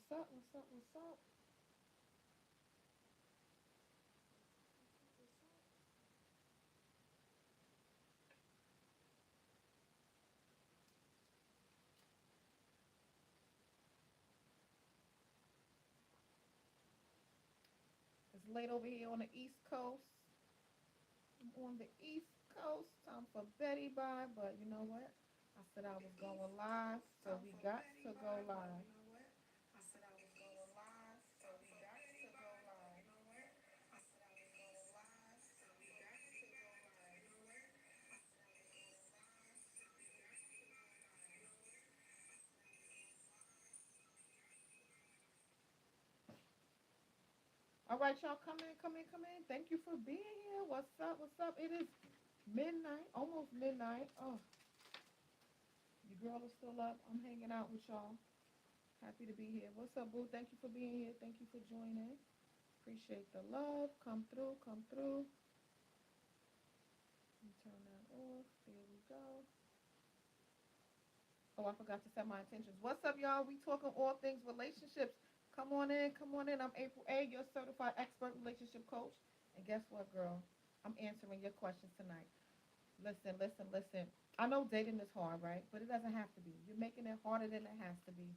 What's up? What's up? What's up? It's late over here on the East Coast. I'm on the East Coast. Time for Betty Bye, but you know what? I said I was going live, so we got to go live. All right, y'all, come in, come in, come in. Thank you for being here. What's up? What's up? It is midnight, almost midnight. Oh, your girl is still up. I'm hanging out with y'all. Happy to be here. What's up, boo? Thank you for being here. Thank you for joining. Appreciate the love. Come through, come through. Let me turn that off. There we go. Oh, I forgot to set my intentions. What's up, y'all? We talking all things relationships. Come on in, come on in. I'm April A, your certified expert relationship coach. And guess what, girl? I'm answering your questions tonight. Listen, listen, listen. I know dating is hard, right? But it doesn't have to be. You're making it harder than it has to be.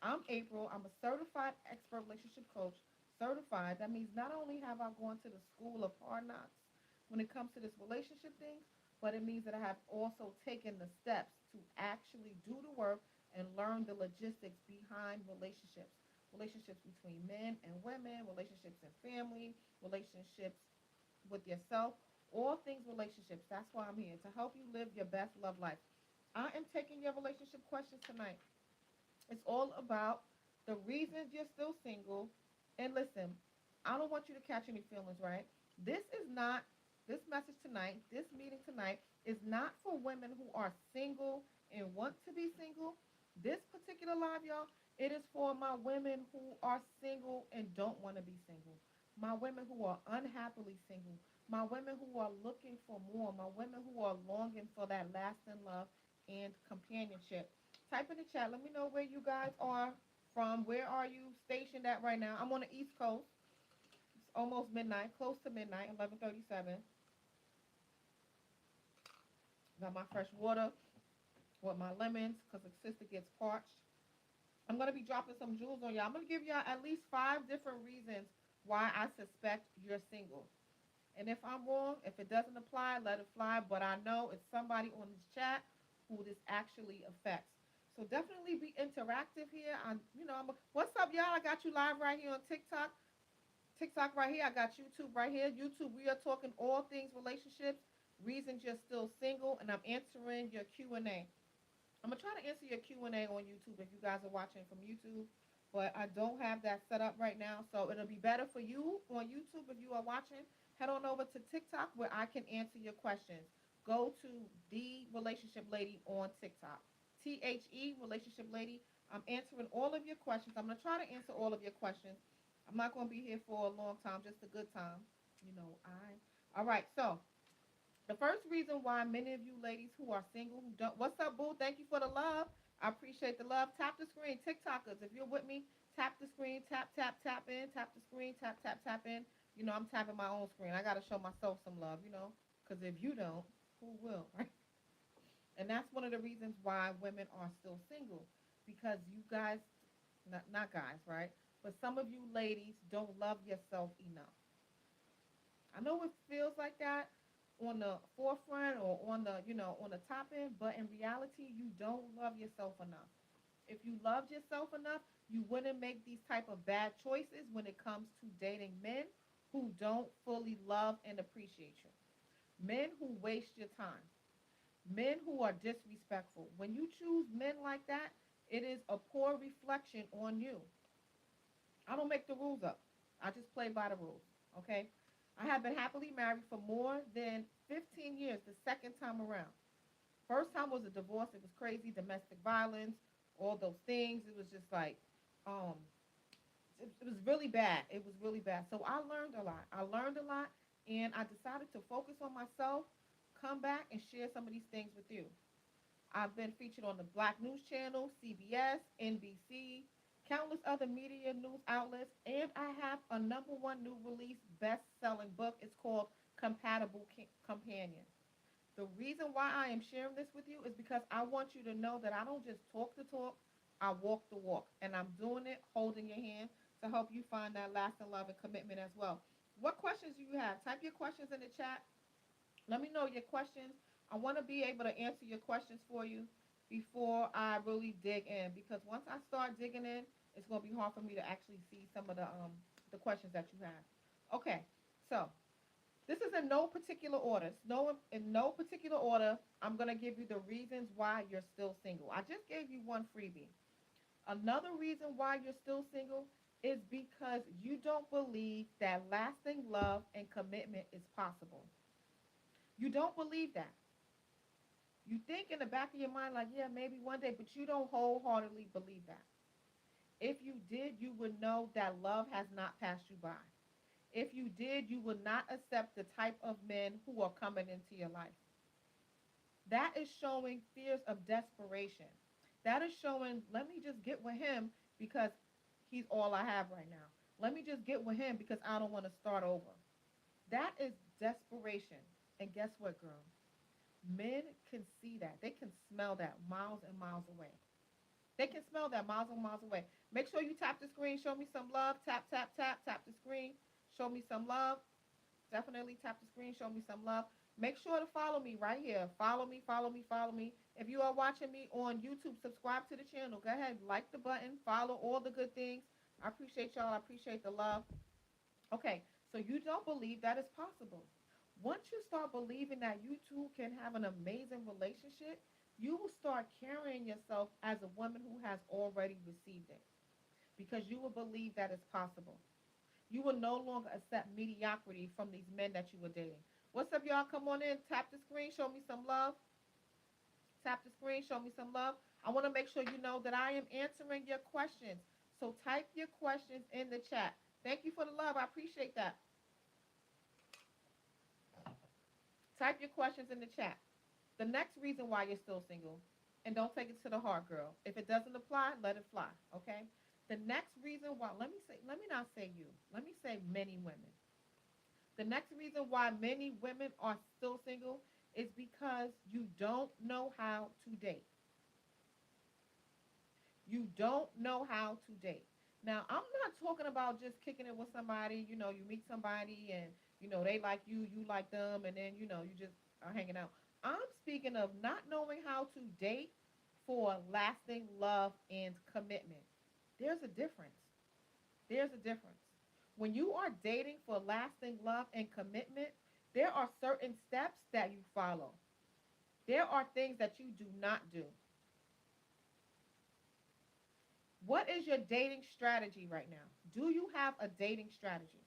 I'm April. I'm a certified expert relationship coach. Certified. That means not only have I gone to the school of hard knocks when it comes to this relationship thing, but it means that I have also taken the steps to actually do the work and learn the logistics behind relationships. Relationships between men and women, relationships in family, relationships with yourself, all things relationships. That's why I'm here to help you live your best love life. I am taking your relationship questions tonight. It's all about the reasons you're still single. And listen, I don't want you to catch any feelings, right? This is not, this message tonight, this meeting tonight is not for women who are single and want to be single. This particular live, y'all, it is for my women who are single and don't want to be single. My women who are unhappily single. My women who are looking for more. My women who are longing for that lasting love and companionship. Type in the chat. Let me know where you guys are from. Where are you stationed at right now? I'm on the East Coast. It's almost midnight, close to midnight, 11:37. Got my fresh water with my lemons because the sister gets parched. I'm gonna be dropping some jewels on y'all. I'm gonna give y'all at least 5 different reasons why I suspect you're single. And if I'm wrong, if it doesn't apply, let it fly. But I know it's somebody on this chat who this actually affects. So definitely be interactive here. What's up, y'all? I got you live right here on TikTok. TikTok right here. I got YouTube right here. YouTube, we are talking all things relationships, reasons you're still single, and I'm answering your Q&A. I'm gonna try to answer your Q&A on YouTube if you guys are watching from YouTube, but I don't have that set up right now, so it'll be better for you on YouTube if you are watching. Head on over to TikTok where I can answer your questions. Go to the Relationship Lady on TikTok. Relationship Lady. I'm answering all of your questions. I'm gonna try to answer all of your questions. I'm not gonna be here for a long time, just a good time. You know, all right, so the first reason why many of you ladies who are single, who don't, what's up, boo? Thank you for the love. I appreciate the love. Tap the screen, TikTokers. If you're with me, tap the screen, tap, tap, tap in, tap the screen, tap, tap, tap in. You know, I'm tapping my own screen. I got to show myself some love, because if you don't, who will, right? And that's one of the reasons why women are still single, because you guys, not guys, right? But some of you ladies don't love yourself enough. I know it feels like that on the forefront or on the, on the top end, but in reality, you don't love yourself enough. If you loved yourself enough, you wouldn't make these type of bad choices when it comes to dating men who don't fully love and appreciate you. Men who waste your time. Men who are disrespectful. When you choose men like that, it is a poor reflection on you. I don't make the rules up. I just play by the rules. Okay? I have been happily married for more than 15 years the second time around. First time was a divorce. It was crazy, domestic violence, all those things. It was just like, um, it was really bad. It was really bad. So I learned a lot. I learned a lot, and I decided to focus on myself, come back, and share some of these things with you. I've been featured on the Black News Channel, CBS, NBC, countless other media news outlets, and I have a number one new release best selling book. It's called Compatible Companion. The reason why I am sharing this with you is because I want you to know that I don't just talk the talk, I walk the walk. And I'm doing it holding your hand to help you find that lasting love and commitment as well. What questions do you have? Type your questions in the chat. Let me know your questions. I want to be able to answer your questions for you before I really dig in, because once I start digging in, it's going to be hard for me to actually see some of the questions that you have. Okay. So, this is in no particular order. No, in no particular order, I'm going to give you the reasons why you're still single. I just gave you one freebie. Another reason why you're still single is because you don't believe that lasting love and commitment is possible. You don't believe that. You think in the back of your mind, like, yeah, maybe one day, but you don't wholeheartedly believe that. If you did, you would know that love has not passed you by. If you did, you would not accept the type of men who are coming into your life. That is showing fears of desperation. That is showing, let me just get with him because he's all I have right now. Let me just get with him because I don't want to start over. That is desperation. And guess what, girl? Men can see that. They can smell that miles and miles away. They can smell that miles and miles away. Make sure you tap the screen. Show me some love. Tap, tap, tap, tap the screen. Show me some love. Definitely tap the screen. Show me some love. Make sure to follow me right here. Follow me, follow me, follow me. If you are watching me on YouTube, subscribe to the channel. Go ahead, like the button, follow all the good things. I appreciate y'all. I appreciate the love. Okay, so you don't believe that is possible. Once you start believing that you two can have an amazing relationship, you will start carrying yourself as a woman who has already received it, because you will believe that it's possible. You will no longer accept mediocrity from these men that you were dating. What's up, y'all? Come on in. Tap the screen. Show me some love. Tap the screen. Show me some love. I want to make sure you know that I am answering your questions. So type your questions in the chat. Thank you for the love. I appreciate that. Type your questions in the chat. The next reason why you're still single, and don't take it to the heart, girl. If it doesn't apply, let it fly. Okay. The next reason why, let me not say you. Let me say many women. The next reason why many women are still single is because you don't know how to date. You don't know how to date. Now, I'm not talking about just kicking it with somebody. You meet somebody and, they like you like them, and then, you just are hanging out. I'm speaking of not knowing how to date for lasting love and commitment. There's a difference. There's a difference. When you are dating for lasting love and commitment, there are certain steps that you follow. There are things that you do not do. What is your dating strategy right now? Do you have a dating strategy?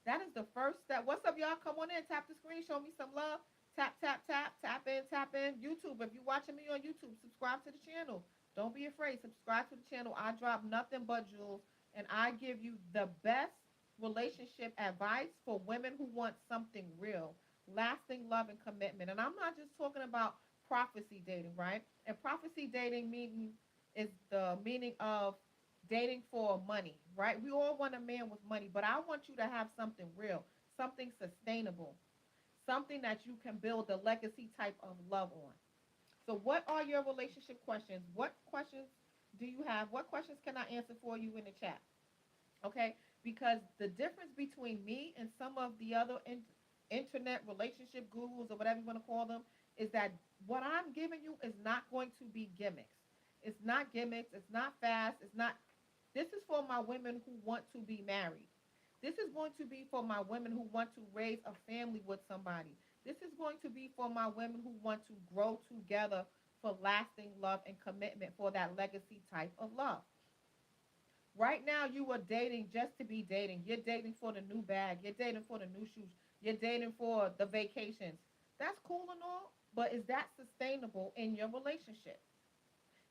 That is the first step. What's up, y'all? Come on in, tap the screen, show me some love. Tap, tap, tap, tap in, tap in. YouTube, if you're watching me on YouTube, subscribe to the channel. Don't be afraid. Subscribe to the channel. I drop nothing but jewels, and I give you the best relationship advice for women who want something real, lasting love and commitment. And I'm not just talking about prophecy dating, right? And prophecy dating meaning is the meaning of dating for money, right? We all want a man with money, but I want you to have something real, something sustainable, something that you can build a legacy type of love on. So, what are your relationship questions? What questions do you have? What questions can I answer for you in the chat? Okay, because the difference between me and some of the other internet relationship gurus, or whatever you want to call them, is that what I'm giving you is not going to be gimmicks. It's not gimmicks. It's not fast. It's not. This is for my women who want to be married. This is going to be for my women who want to raise a family with somebody. This is going to be for my women who want to grow together for lasting love and commitment, for that legacy type of love. Right now, you are dating just to be dating. You're dating for the new bag. You're dating for the new shoes. You're dating for the vacations. That's cool and all, but is that sustainable in your relationship?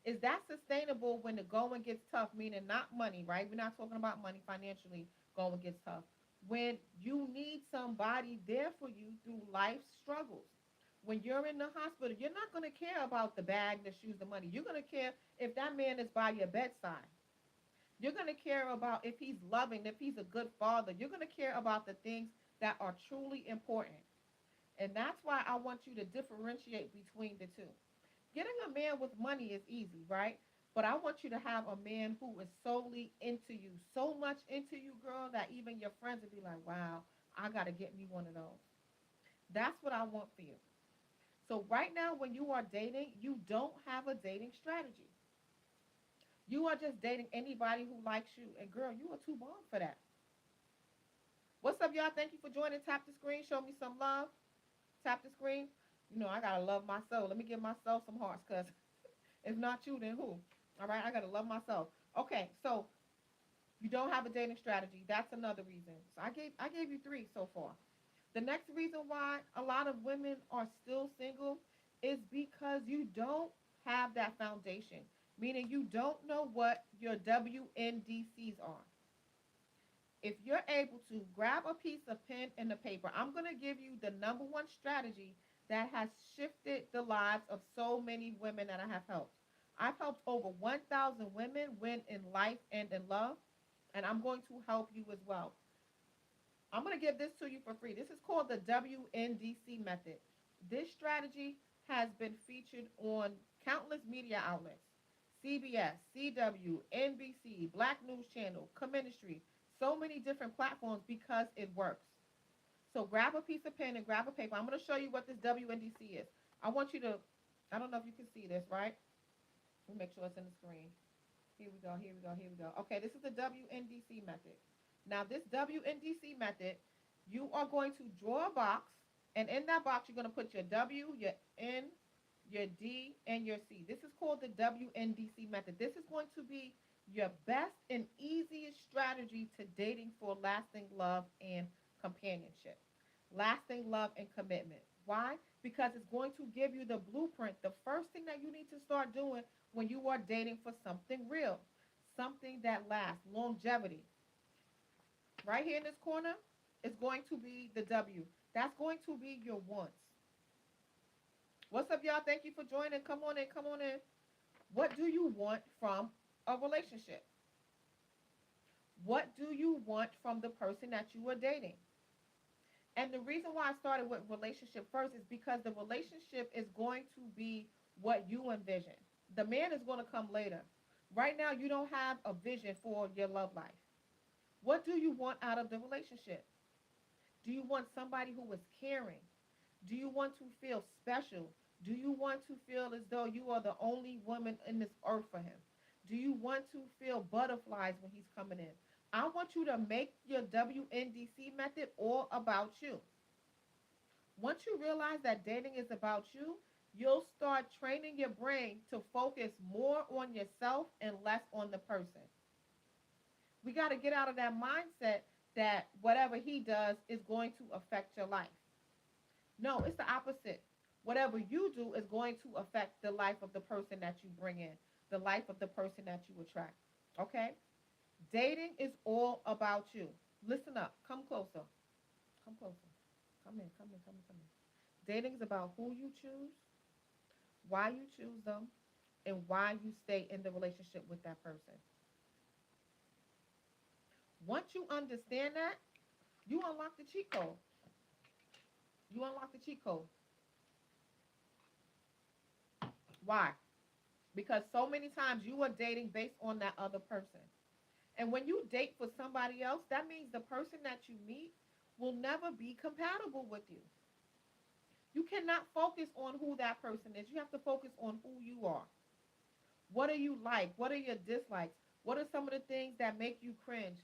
Is that sustainable when the going gets tough? Meaning not money, right? We're not talking about money financially. Going gets tough. When you need somebody there for you through life's struggles. When you're in the hospital, you're not going to care about the bag, the shoes, the money. You're going to care if that man is by your bedside. You're going to care about if he's loving, if he's a good father. You're going to care about the things that are truly important. And that's why I want you to differentiate between the two. Getting a man with money is easy, right? But I want you to have a man who is solely into you, so much into you, girl, that even your friends would be like, wow, I got to get me one of those. That's what I want for you. So, right now, when you are dating, you don't have a dating strategy. You are just dating anybody who likes you. And, girl, you are too bomb for that. What's up, y'all? Thank you for joining. Tap the screen. Show me some love. Tap the screen. You know, I got to love myself. Let me give myself some hearts because if not you, then who? All right, I got to love myself. Okay, so you don't have a dating strategy. That's another reason. So I gave you three so far. The next reason why a lot of women are still single is because you don't have that foundation, meaning you don't know what your WNDCs are. If you're able to grab a piece of pen and a paper, I'm going to give you the number one strategy that has shifted the lives of so many women that I have helped. I've helped over 1,000 women win in life and in love, and I'm going to help you as well. I'm going to give this to you for free. This is called the WNDC method. This strategy has been featured on countless media outlets: CBS, CW, NBC, Black News Channel, Commentary, so many different platforms because it works. So grab a piece of pen and grab a paper. I'm going to show you what this WNDC is. I want you to, I don't know if you can see this, right? Let me make sure it's in the screen. Here we go, here we go, here we go. Okay, this is the WNDC method. Now, this WNDC method, you are going to draw a box, and in that box, you're going to put your W, your N, your D, and your C. This is called the WNDC method. This is going to be your best and easiest strategy to dating for lasting love and companionship, lasting love and commitment. Why? Because it's going to give you the blueprint, the first thing that you need to start doing when you are dating for something real, something that lasts, longevity. Right here in this corner is going to be the W. That's going to be your wants. What's up, y'all? Thank you for joining. Come on in, come on in. What do you want from a relationship? What do you want from the person that you are dating? And the reason why I started with relationship first is because the relationship is going to be what you envision. The man is going to come later. Right now, you don't have a vision for your love life. What do you want out of the relationship? Do you want somebody who is caring? Do you want to feel special? Do you want to feel as though you are the only woman in this earth for him? Do you want to feel butterflies when he's coming in? I want you to make your WNDC method all about you. Once you realize that dating is about you, you'll start training your brain to focus more on yourself and less on the person. We got to get out of that mindset that whatever he does is going to affect your life. No, it's the opposite. Whatever you do is going to affect the life of the person that you bring in, the life of the person that you attract. Okay? Dating is all about you. Listen up. Come closer. Come closer. Come in, come in, come in, come in. Dating is about who you choose, why you choose them, and why you stay in the relationship with that person. Once you understand that, you unlock the cheat code. You unlock the cheat code. Why? Because so many times you are dating based on that other person. And when you date for somebody else, that means the person that you meet will never be compatible with you. You cannot focus on who that person is. You have to focus on who you are. What do you like? What are your dislikes? What are some of the things that make you cringe?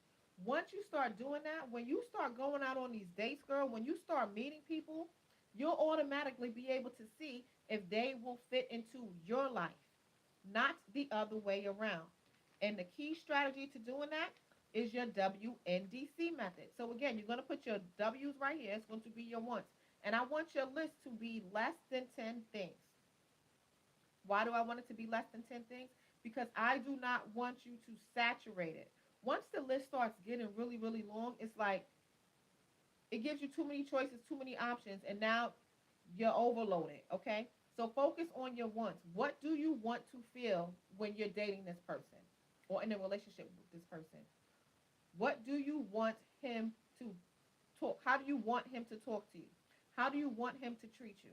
Once you start doing that, when you start going out on these dates, girl, when you start meeting people, you'll automatically be able to see if they will fit into your life, not the other way around. And the key strategy to doing that is your WNDC method. So again, you're going to put your W's right here. It's going to be your wants. And I want your list to be less than 10 things. Why do I want it to be less than 10 things? Because I do not want you to saturate it. Once the list starts getting really, really long, it's like it gives you too many choices, too many options, and now you're overloaded, okay? So focus on your wants. What do you want to feel when you're dating this person or in a relationship with this person? What do you want him to talk? How do you want him to talk to you? How do you want him to treat you?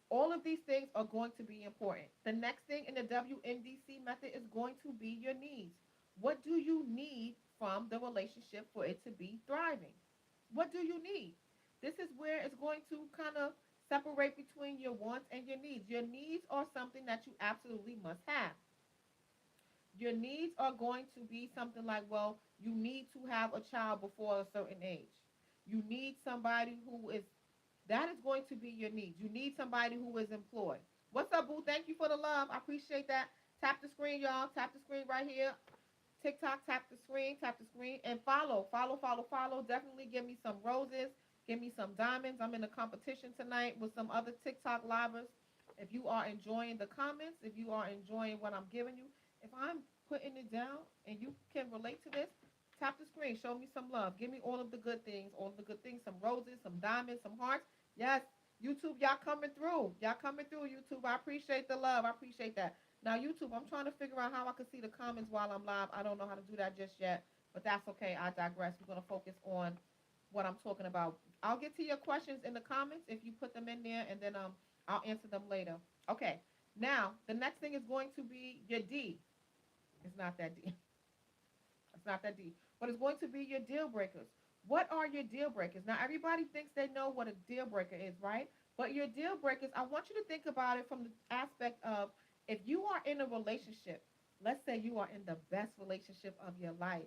All of these things are going to be important. The next thing in the WNDC method is going to be your needs. What do you need from the relationship for it to be thriving? What do you need? This is where it's going to kind of separate between your wants and your needs. Your needs are something that you absolutely must have. Your needs are going to be something like, well, you need to have a child before a certain age. You need somebody who is, that is going to be your needs. You need somebody who is employed. What's up, boo? Thank you for the love. I appreciate that. Tap the screen, y'all. Tap the screen right here. TikTok, tap the screen, and follow. Definitely give me some roses. Give me some diamonds. I'm in a competition tonight with some other TikTok livers. If you are enjoying the comments, if you are enjoying what I'm giving you, if I'm putting it down and you can relate to this, tap the screen. Show me some love. Give me all of the good things, some roses, some diamonds, some hearts. Yes, YouTube, y'all coming through. Y'all coming through, YouTube. I appreciate the love. I appreciate that. Now, YouTube, I'm trying to figure out how I can see the comments while I'm live. I don't know how to do that just yet, but that's okay. I digress. We're going to focus on what I'm talking about. I'll get to your questions in the comments if you put them in there, and then I'll answer them later. Okay. Now, the next thing is going to be your D. It's not that deep. It's not that deep. But it's going to be your deal breakers. What are your deal breakers? Now, everybody thinks they know what a deal breaker is, right? But your deal breakers, I want you to think about it from the aspect of if you are in a relationship, let's say you are in the best relationship of your life.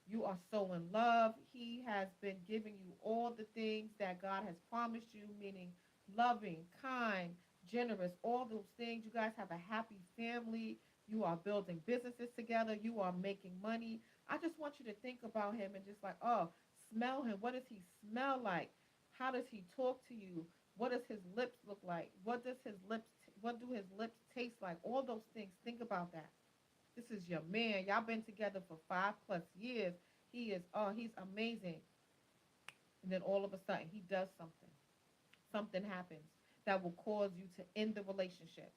You are so in love. He has been giving you all the things that God has promised you, meaning loving, kind, generous, all those things. You guys have a happy family. You are building businesses together. You are making money. I just want you to think about him and just like, oh, smell him. What does he smell like? How does he talk to you? What does his lips look like? What do his lips taste like? All those things. Think about that. This is your man. Y'all been together for 5+ years. He's amazing. And then all of a sudden he does something. Something happens that will cause you to end the relationship.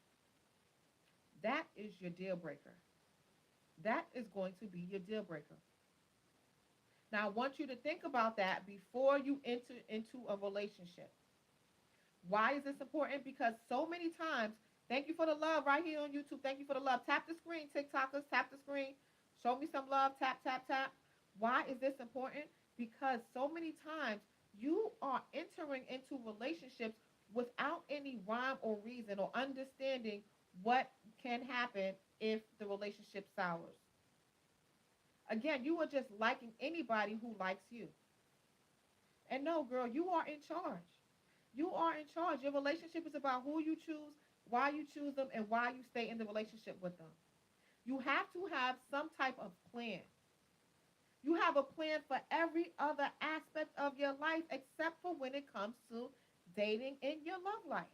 That is your deal breaker. That is going to be your deal breaker. Now, I want you to think about that before you enter into a relationship. Why is this important? Because so many times, thank you for the love right here on YouTube. Thank you for the love. Tap the screen, TikTokers, tap the screen. Show me some love. Tap, tap, tap. Why is this important? Because so many times you are entering into relationships without any rhyme or reason or understanding what can happen if the relationship sours. Again, you are just liking anybody who likes you. And no, girl, you are in charge. You are in charge. Your relationship is about who you choose, why you choose them, and why you stay in the relationship with them. You have to have some type of plan. You have a plan for every other aspect of your life except for when it comes to dating in your love life.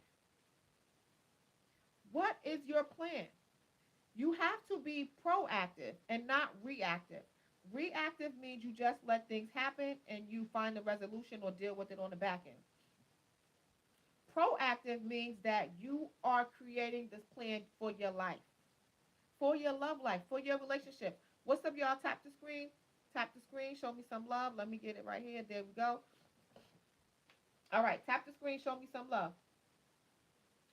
What is your plan? You have to be proactive and not reactive. Reactive means you just let things happen and you find a resolution or deal with it on the back end. Proactive means that you are creating this plan for your life, for your love life, for your relationship. What's up, y'all? Tap the screen. Tap the screen. Show me some love. Let me get it right here. There we go. All right. Tap the screen. Show me some love.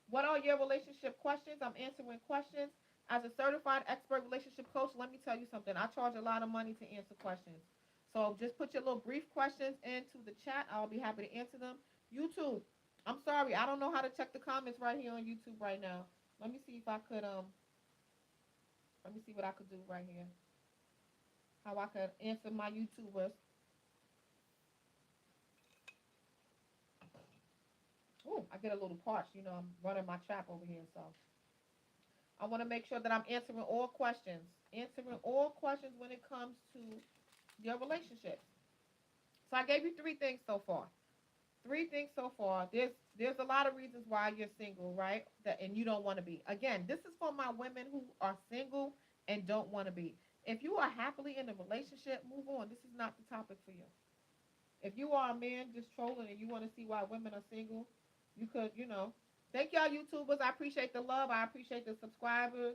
What are your relationship questions? I'm answering questions. As a certified expert relationship coach, let me tell you something. I charge a lot of money to answer questions. So just put your little brief questions into the chat. I'll be happy to answer them. YouTube, I'm sorry. I don't know how to check the comments right here on YouTube right now. Let me see if I could, let me see what I could do right here. How I could answer my YouTubers. Oh, I get a little parched. You know, I'm running my trap over here, so I want to make sure that I'm answering all questions. Answering all questions when it comes to your relationship. So I gave you 3 things so far. 3 things so far. There's a lot of reasons why you're single, right? That and you don't want to be. Again, this is for my women who are single and don't want to be. If you are happily in a relationship, move on. This is not the topic for you. If you are a man just trolling and you want to see why women are single, you could, you know. Thank y'all, YouTubers. I appreciate the love. I appreciate the subscribers.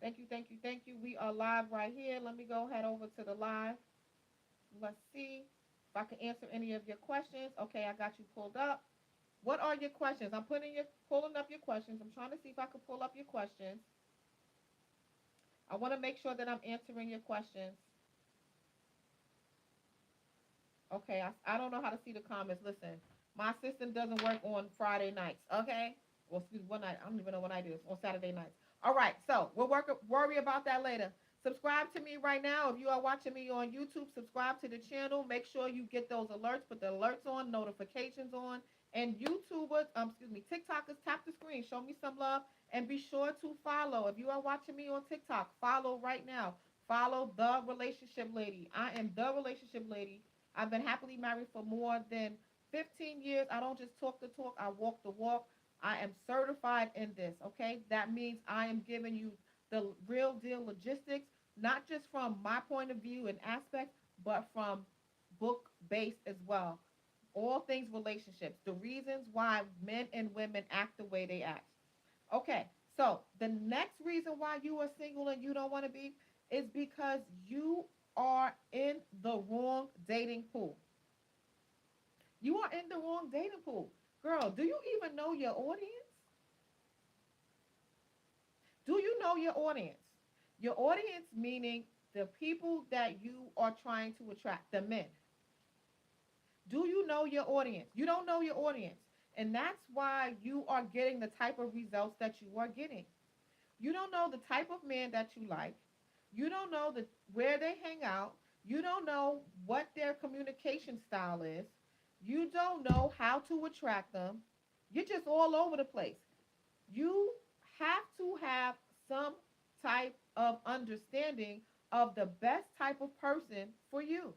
Thank you, thank you, thank you. We are live right here. Let me go head over to the live. Let's see if I can answer any of your questions. Okay, I got you pulled up. What are your questions? I'm pulling up your questions. I'm trying to see if I can pull up your questions. I want to make sure that I'm answering your questions. Okay, I don't know how to see the comments. Listen, my system doesn't work on Friday nights. Okay, well, excuse me, one night. I don't even know when I do this on Saturday nights. All right, so worry about that later. Subscribe to me right now. If you are watching me on YouTube, subscribe to the channel. Make sure you get those alerts. Put the alerts on, notifications on, and YouTubers, excuse me, TikTokers, tap the screen. Show me some love, and be sure to follow. If you are watching me on TikTok, follow right now. Follow the relationship lady. I am the relationship lady. I've been happily married for more than 15 years. I don't just talk the talk, I walk the walk. I am certified in this, okay? That means I am giving you the real deal logistics, not just from my point of view and aspect, but from book based as well. All things relationships, the reasons why men and women act the way they act. Okay, so the next reason why you are single and you don't want to be is because you are in the wrong dating pool. You are in the wrong dating pool. Girl, do you even know your audience? Do you know your audience? Your audience meaning the people that you are trying to attract, the men. Do you know your audience? You don't know your audience. And that's why you are getting the type of results that you are getting. You don't know the type of man that you like. You don't know where they hang out. You don't know what their communication style is. You don't know how to attract them. You're just all over the place. You have to have some type of understanding of the best type of person for you.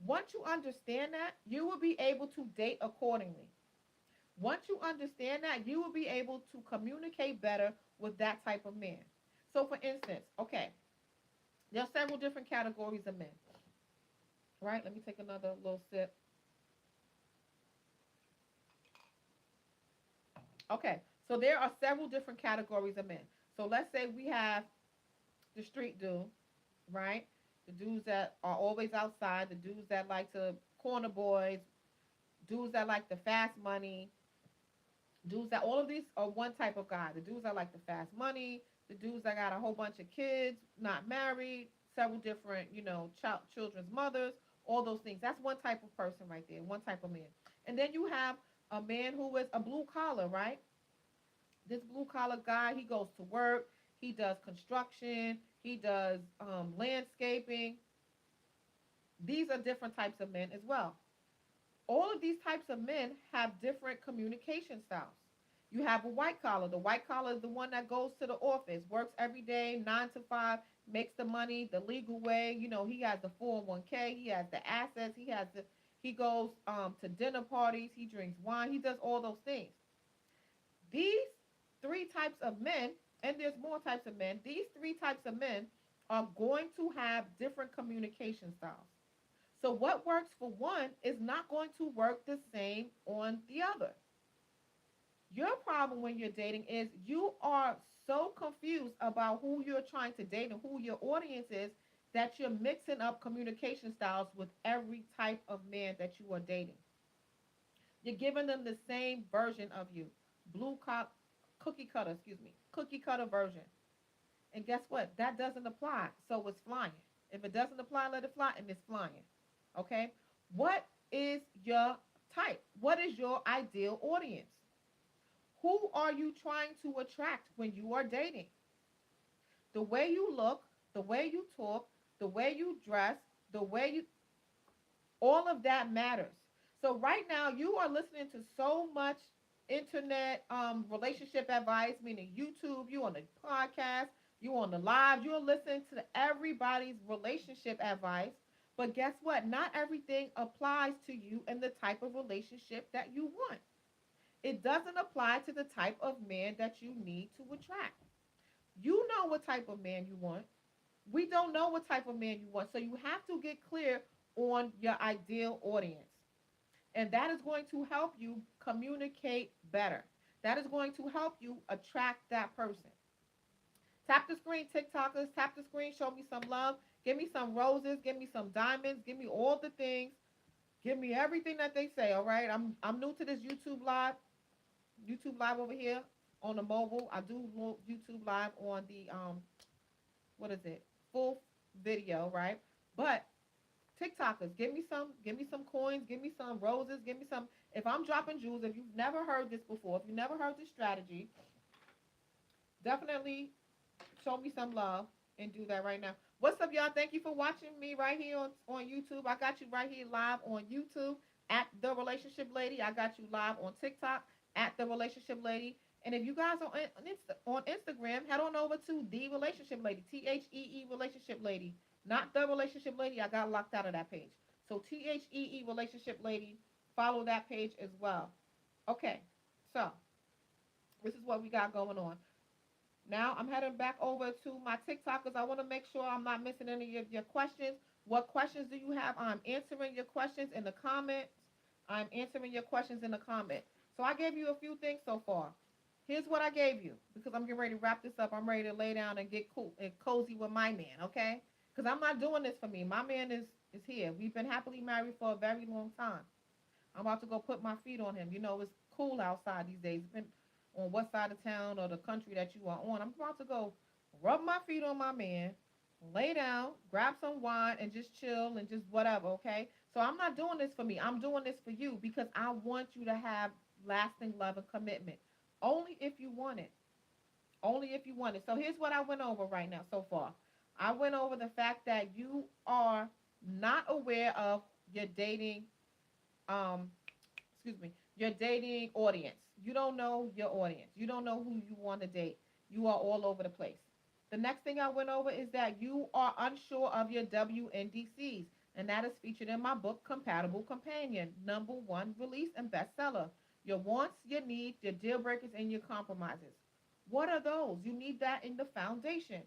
Once you understand that, you will be able to date accordingly. Once you understand that, you will be able to communicate better with that type of man. So, for instance, okay, there are several different categories of men, right? Let me take another little sip. Okay, so there are several different categories of men. So, let's say we have the street dude, right? The dudes that are always outside, the dudes that like to corner boys, dudes that like the fast money, dudes that all of these are one type of guy. The dudes that like the fast money, the dudes that got a whole bunch of kids, not married, several different, children's mothers, all those things. That's one type of person right there, one type of man. And then you have a man who is a blue collar, right? This blue collar guy, he goes to work, he does construction, he does landscaping. These are different types of men as well. All of these types of men have different communication styles. You have a white collar. The white collar is the one that goes to the office, works every day, 9 to 5, makes the money the legal way. He has the 401k, he has the assets, he goes to dinner parties, he drinks wine, he does all those things. These three types of men, and there's more types of men, these three types of men are going to have different communication styles. So what works for one is not going to work the same on the other. Your problem when you're dating is you are so confused about who you're trying to date and who your audience is that you're mixing up communication styles with every type of man that you are dating. You're giving them the same version of you. Blue cop cookie cutter, excuse me. Cookie cutter version. And guess what? That doesn't apply. So it's flying. If it doesn't apply, let it fly, and it's flying. Okay? What is your type? What is your ideal audience? Who are you trying to attract when you are dating? The way you look, the way you talk, the way you dress, the way you, all of that matters. So right now you are listening to so much internet relationship advice, meaning YouTube, you on the podcast, you on the live, you're listening to everybody's relationship advice. But guess what? Not everything applies to you and the type of relationship that you want. It doesn't apply to the type of man that you need to attract. You know what type of man you want. We don't know what type of man you want. So you have to get clear on your ideal audience. And that is going to help you communicate better. That is going to help you attract that person. Tap the screen, TikTokers. Tap the screen. Show me some love. Give me some roses. Give me some diamonds. Give me all the things. Give me everything that they say. All right. I'm new to this YouTube live. YouTube live over here on the mobile. I do YouTube live on the what is it? Full video, right? But TikTokers, give me some coins, give me some roses, give me some. If I'm dropping jewels, if you've never heard this before, if you never heard this strategy, definitely show me some love and do that right now. What's up, y'all? Thank you for watching me right here on YouTube. I got you right here live on YouTube at The Relationship Lady. I got you live on TikTok at The Relationship Lady. And if you guys are on Instagram, head on over to The Relationship Lady, THEE Relationship Lady, not The Relationship Lady. I got locked out of that page. So THEE Relationship Lady, follow that page as well. Okay, so this is what we got going on. Now I'm heading back over to my TikTokers. I want to make sure I'm not missing any of your questions. What questions do you have? I'm answering your questions in the comments. I'm answering your questions in the comment. So I gave you a few things so far. Here's what I gave you because I'm getting ready to wrap this up. I'm ready to lay down and get cool and cozy with my man, okay? Because I'm not doing this for me. My man is here. We've been happily married for a very long time. I'm about to go put my feet on him. You know, it's cool outside these days. It's been on what side of town or the country that you are on. I'm about to go rub my feet on my man, lay down, grab some wine, and just chill and just whatever, okay? So I'm not doing this for me. I'm doing this for you because I want you to have lasting love and commitment. Only if you want it. Only if you want it. So here's what I went over right now so far. I went over the fact that you are not aware of your dating um excuse me, your dating audience. You don't know your audience. You don't know who you want to date. You are all over the place. The next thing I went over is that you are unsure of your WNDCs, and that is featured in my book, Compatible Companion, #1 release and bestseller. Your wants, your needs, your deal breakers, and your compromises. What are those? You need that in the foundation.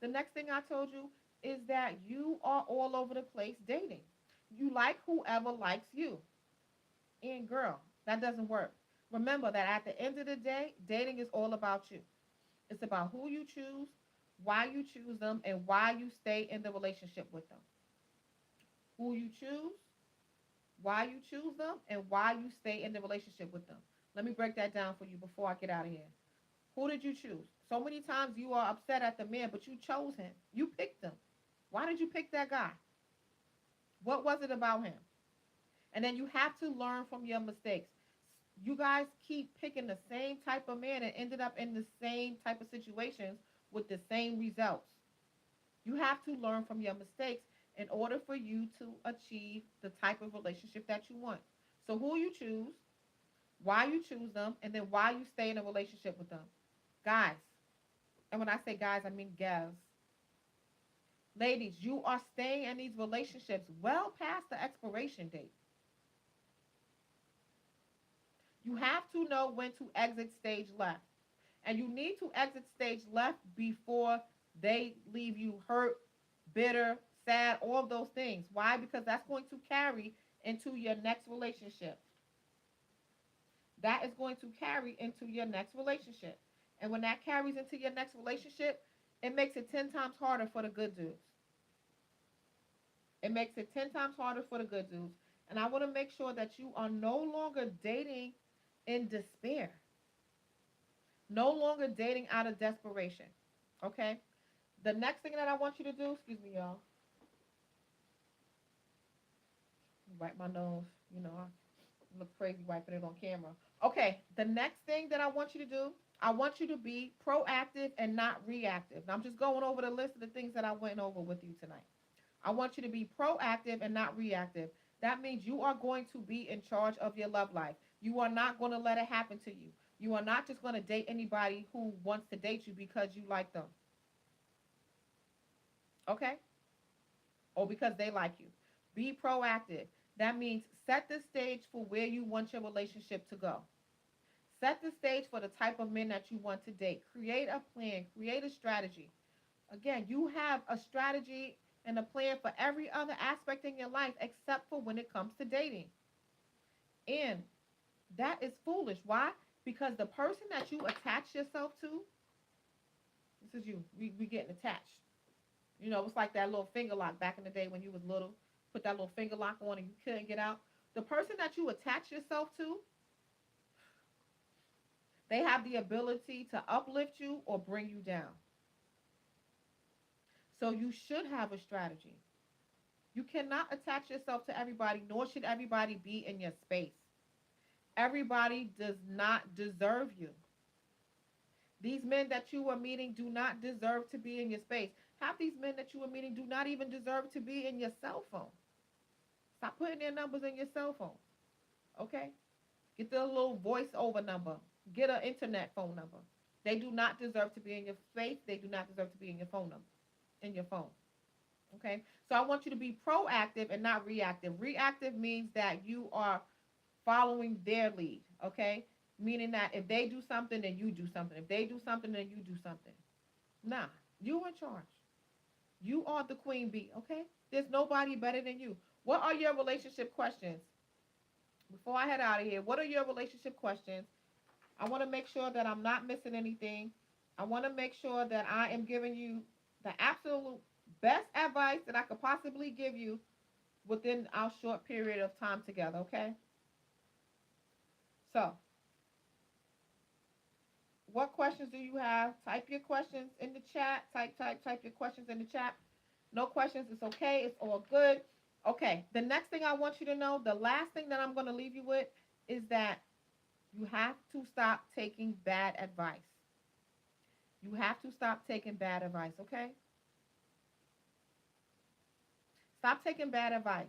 The next thing I told you is that you are all over the place dating. You like whoever likes you. And girl, that doesn't work. Remember that at the end of the day, dating is all about you. It's about who you choose, why you choose them, and why you stay in the relationship with them. Who you choose, why you choose them, and why you stay in the relationship with them. Let me break that down for you before I get out of here. Who did you choose? So many times you are upset at the man, but you chose him. You picked him. Why did you pick that guy? What was it about him? And then you have to learn from your mistakes. You guys keep picking the same type of man and ended up in the same type of situations with the same results. You have to learn from your mistakes in order for you to achieve the type of relationship that you want. So who you choose, why you choose them, and then why you stay in a relationship with them. Guys, and when I say guys, I mean gals. Ladies, you are staying in these relationships well past the expiration date. You have to know when to exit stage left. And you need to exit stage left before they leave you hurt, bitter, sad, all of those things. Why? Because that's going to carry into your next relationship. That is going to carry into your next relationship. And when that carries into your next relationship, it makes it 10 times harder for the good dudes. It makes it 10 times harder for the good dudes. And I want to make sure that you are no longer dating in despair. No longer dating out of desperation. Okay? The next thing that I want you to do, excuse me, y'all. Wipe my nose. You know, I look crazy wiping it on camera. Okay, the next thing that I want you to do, I want you to be proactive and not reactive. Now, I'm just going over the list of the things that I went over with you tonight. I want you to be proactive and not reactive. That means you are going to be in charge of your love life. You are not going to let it happen to you. You are not just going to date anybody who wants to date you because you like them. Okay? Or because they like you. Be proactive. That means set the stage for where you want your relationship to go. Set the stage for the type of men that you want to date. Create a plan, create a strategy. Again, you have a strategy and a plan for every other aspect in your life except for when it comes to dating. And that is foolish. Why? Because the person that you attach yourself to This is you. We getting attached. You know, it's like that little finger lock back in the day when you was little. Put that little finger lock on and you couldn't get out. The person that you attach yourself to, they have the ability to uplift you or bring you down. So you should have a strategy. You cannot attach yourself to everybody, nor should everybody be in your space. Everybody does not deserve you. These men that you are meeting do not deserve to be in your space. Half these men that you are meeting do not even deserve to be in your cell phone. Stop putting their numbers in your cell phone. Okay? Get the little voice over number. Get an internet phone number. They do not deserve to be in your space. They do not deserve to be in your phone number. In your phone. Okay? So I want you to be proactive and not reactive. Reactive means that you are following their lead. Okay? Meaning that if they do something, then you do something. If they do something, then you do something. Nah, you in charge. You are the queen bee, okay? There's nobody better than you. What are your relationship questions? Before I head out of here, what are your relationship questions? I want to make sure that I'm not missing anything. I want to make sure that I am giving you the absolute best advice that I could possibly give you within our short period of time together, okay? So, what questions do you have? Type your questions in the chat. Type your questions in the chat. No questions, it's okay. It's all good. Okay, the next thing I want you to know, the last thing that I'm going to leave you with is that you have to stop taking bad advice. You have to stop taking bad advice, okay? Stop taking bad advice.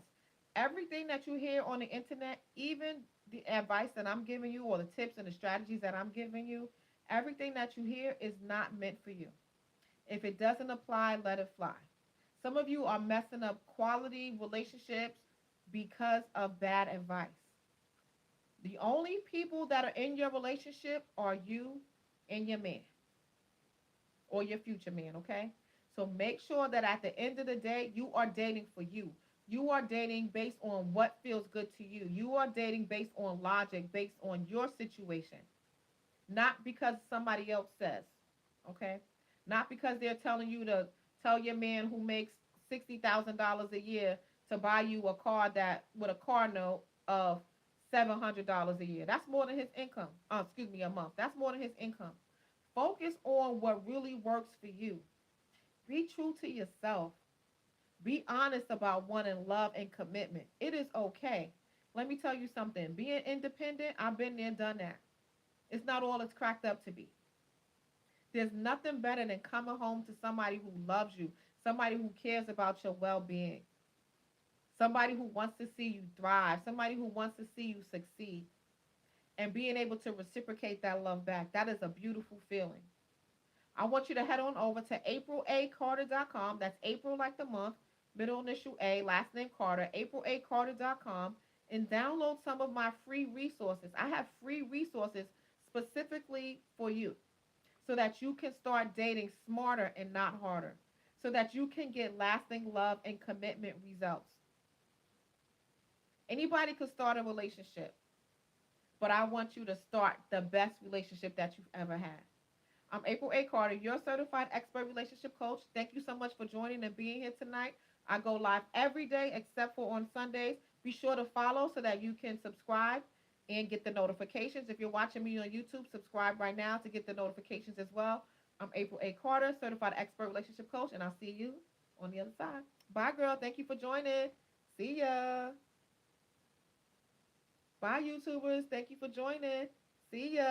Everything that you hear on the internet, even the advice that I'm giving you or the tips and the strategies that I'm giving you, everything that you hear is not meant for you. If it doesn't apply, let it fly. Some of you are messing up quality relationships because of bad advice. The only people that are in your relationship are you and your man or your future man, okay? So make sure that at the end of the day, you are dating for you. You are dating based on what feels good to you. You are dating based on logic, based on your situation, not because somebody else says, okay? Not because they're telling you to tell your man who makes $60,000 a year to buy you a car that with a car note of $700 a year. That's more than his income. Excuse me, a month. That's more than his income. Focus on what really works for you. Be true to yourself. Be honest about wanting love and commitment. It is okay. Let me tell you something. Being independent, I've been there and done that. It's not all it's cracked up to be. There's nothing better than coming home to somebody who loves you, somebody who cares about your well being, somebody who wants to see you thrive, somebody who wants to see you succeed, and being able to reciprocate that love back. That is a beautiful feeling. I want you to head on over to AprilACarter.com. That's April like the month, middle initial A, last name Carter, AprilACarter.com, and download some of my free resources. I have free resources specifically for you so that you can start dating smarter and not harder, so that you can get lasting love and commitment results. Anybody could start a relationship, but I want you to start the best relationship that you've ever had. I'm April A. Carter, your certified expert relationship coach. Thank you so much for joining and being here tonight. I go live every day except for on Sundays. Be sure to follow so that you can subscribe and get the notifications. If you're watching me on YouTube, subscribe right now to get the notifications as well. I'm April A. Carter, certified expert relationship coach, and I'll see you on the other side. Bye, girl. Thank you for joining. See ya. Bye, YouTubers. Thank you for joining. See ya.